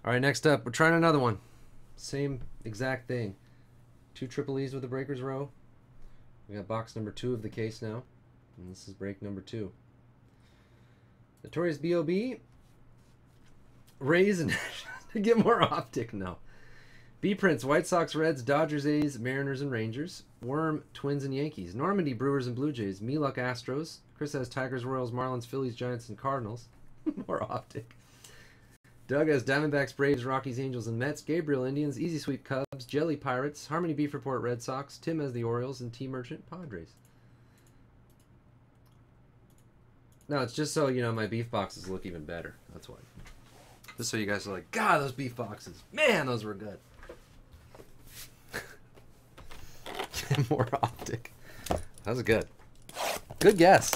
All right, next up, we're trying another one. Same exact thing. 2 triple E's with a breakers row. We got box number 2 of the case now. And this is break number 2. Notorious B.O.B. Rays and to get more optic. No. B-Prints, White Sox, Reds, Dodgers, A's, Mariners, and Rangers. Worm, Twins, and Yankees. Normandy, Brewers, and Blue Jays. Meluck, Astros. Chris has Tigers, Royals, Marlins, Phillies, Giants, and Cardinals. More optic. Doug has Diamondbacks, Braves, Rockies, Angels, and Mets. Gabriel, Indians. Easy Sweep, Cubs. Jelly, Pirates. Harmony Beef Report, Red Sox. Tim has the Orioles, and T Merchant, Padres. No, it's just so, you know, my beef boxes look even better. That's why. Just so you guys are like, God, those beef boxes. Man, those were good. More optic. That was good. Good guess.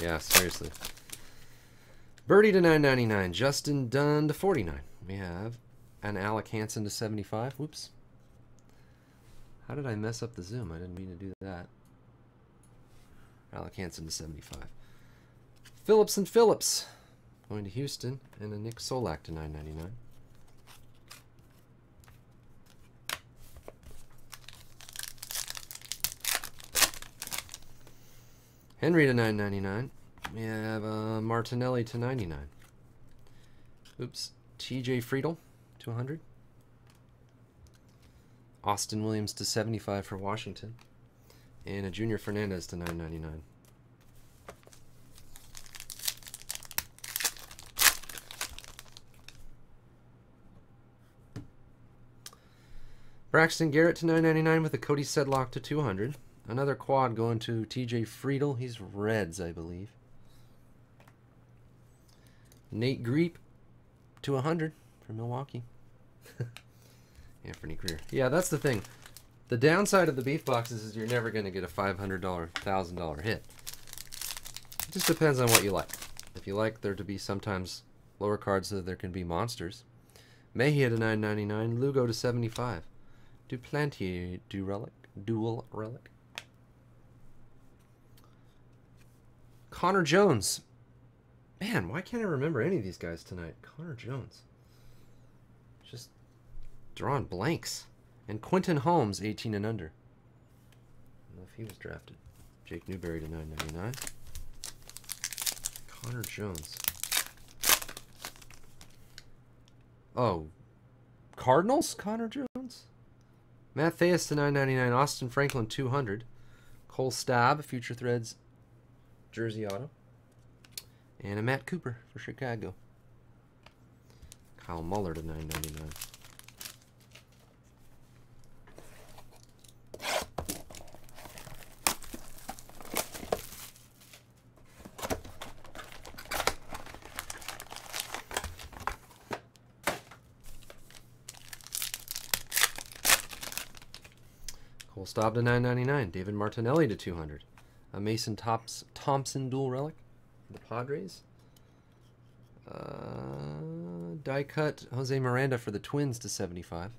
Yeah, seriously. Birdie to $9.99. Justin Dunn to $49. We have an Alec Hansen to $75. Whoops. How did I mess up the zoom? I didn't mean to do that. Alec Hansen to $75. Phillips and Phillips going to Houston, and a Nick Solak to $9.99. Henry to $9.99. We have Martinelli to $99. Oops. TJ Friedel to $100. Austin Williams to $75 for Washington. And a Junior Fernandez to $9.99. Braxton Garrett to $9.99 with a Cody Sedlock to $200. Another quad going to TJ Friedel. He's Reds, I believe. Nate Greep to $100 for Milwaukee. Anthony Greer. Yeah, that's the thing. The downside of the beef boxes is you're never going to get a $500, $1,000 hit. It just depends on what you like. If you like there to be sometimes lower cards so there can be monsters. Mejia to $9.99. Lugo to $75. Duplantier dual relic. Connor Jones. Man, why can't I remember any of these guys tonight? Connor Jones. Just drawing blanks. And Quentin Holmes, 18 and under. I don't know if he was drafted. Jake Newberry to $9.99. Connor Jones. Oh, Cardinals? Connor Jones? Matt Theus to $9.99. Austin Franklin, $200. Cole Stabb, Future Threads jersey auto. And a Matt Cooper for Chicago. Kyle Muller to $9.99. Cole Staub to $9.99. David Martinelli to $200. A Mason Thompson dual relic for the Padres. Die cut Jose Miranda for the Twins to $75.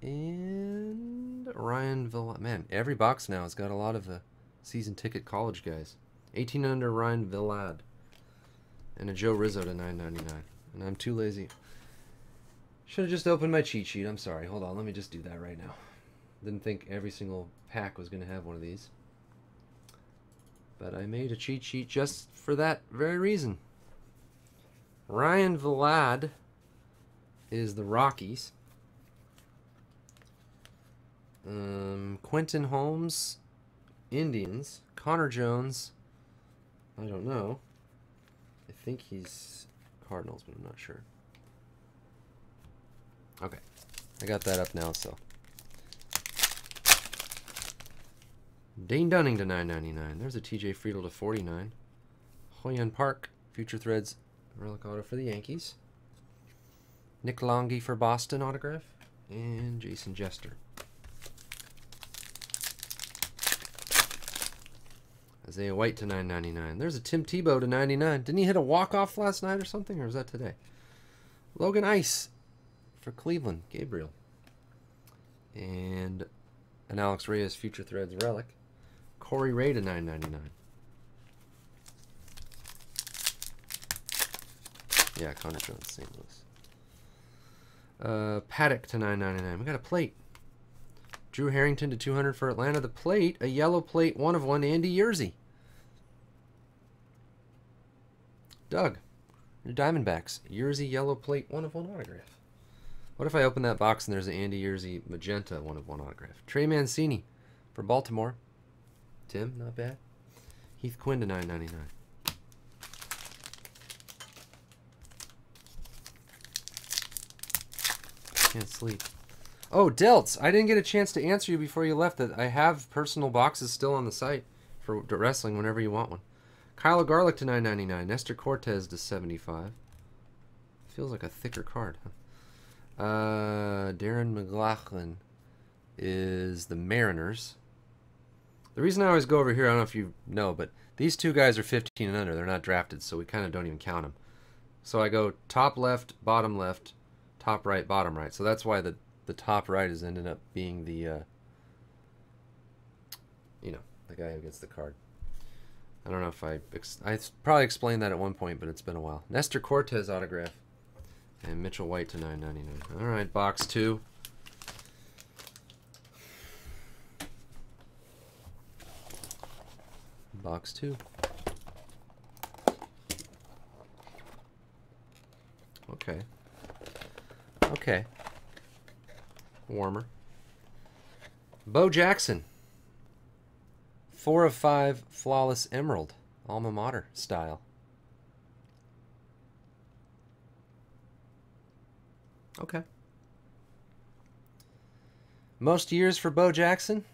And Ryan Villa. Man, every box now has got a lot of the season ticket college guys. 18 and under Ryan Villad. And a Joe Rizzo to $9.99. And I'm too lazy. Should have just opened my cheat sheet. I'm sorry. Hold on. Let me just do that right now. Didn't think every single pack was going to have one of these. But I made a cheat sheet just for that very reason. Ryan Villad is the Rockies. Quentin Holmes, Indians. Connor Jones, I don't know. I think he's Cardinals, but I'm not sure. Okay, I got that up now, so. Dane Dunning to $9.99. There's a TJ Friedel to $49. Hoyun Park, Future Threads relic auto for the Yankees. Nick Longy for Boston autograph. And Jason Jester. Isaiah White to $9.99. There's a Tim Tebow to $99. Didn't he hit a walk-off last night or something? Or was that today? Logan Ice for Cleveland, Gabriel. And an Alex Reyes Future Threads relic. Corey Ray to 9.99. Yeah, Connor Jones, St. Louis. Paddock to 9.99. We got a plate. Drew Harrington to 200 for Atlanta. The plate, a yellow plate, 1/1, Andy Yerzy. Doug, your Diamondbacks, Yerzy yellow plate, 1/1 autograph. What if I open that box and there's an Andy Yerzy magenta 1/1 autograph? Trey Mancini for Baltimore. Tim, not bad. Heath Quinn to 9.99. Can't sleep. Oh, Delts, I didn't get a chance to answer you before you left. That I have personal boxes still on the site for wrestling whenever you want one. Kyle Garlick to 9.99. Nestor Cortez to 75. Feels like a thicker card, huh? Darren McLaughlin is the Mariners. The reason I always go over here, I don't know if you know, but these two guys are 15 and under. They're not drafted, so we kind of don't even count them. So I go top left, top right, bottom right. So that's why the top right has ended up being the, you know, the guy who gets the card. I don't know if I probably explained that at one point, but it's been a while. Nestor Cortez autograph. And Mitchell White to 9.99. All right, box 2. Box 2. Okay. Okay. Warmer. Bo Jackson. 4/5 Flawless Emerald. Alma Mater style. Okay. Most years for Bo Jackson?